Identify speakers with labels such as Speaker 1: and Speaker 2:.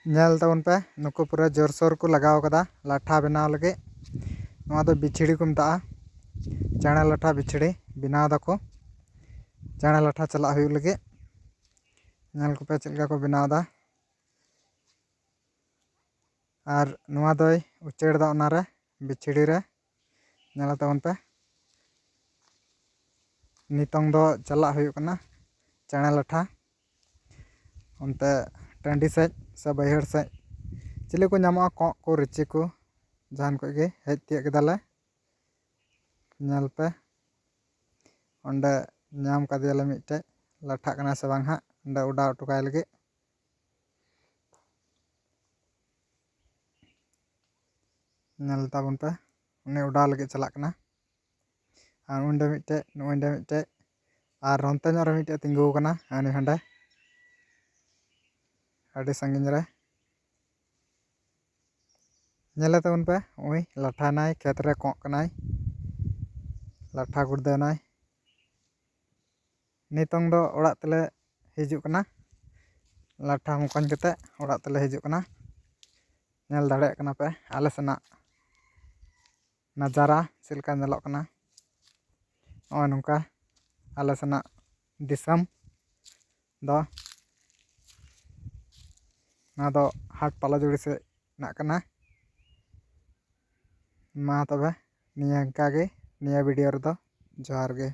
Speaker 1: nyel tabon pe nuku pura jorsor ko lagaw kada latha benaw lage noa do bichhidi ko meta'a chana latha bichhidi benaw dako chana latha chalak huyuk lage nyel ko pe chel leka ko benaw da ar noa doy ucher da onare bichhidi re nyel tabon pe nitong do chalak huyuk kana chana latha onte टंडी से बैहर से chilli को नामों Coke को Richie को जहान को गे hedge तिया केदाले nail पे ओंडे नाम कदियाले मिटे लाठा कना से बांग हां ओंडे उडाव टुकाय लगे नेल ताबन पे उन्हें उडाव लगे चलाक कना आर ओंडे मिटे आर रोंते नोर मिटे तिंगु कना आनी हंडे अड़ी संगिन रे नेले तबन पे ओई लाठा नाय खेत रे कोक कनाय लाठा गुड़दे नाय नितोंग दो ओड़ा तले हिजुक कना लाठा मुकान कते ओड़ा तले हिजुक कना नेल दाड़े कना पे आले सेना नजारा चिलका नेलोक कना ओय नोंका आले सेना दिसम दो ना दो हाट पाला जुड़ी से ना कना मा तबे निया वीडियो रे दो जोहार गे।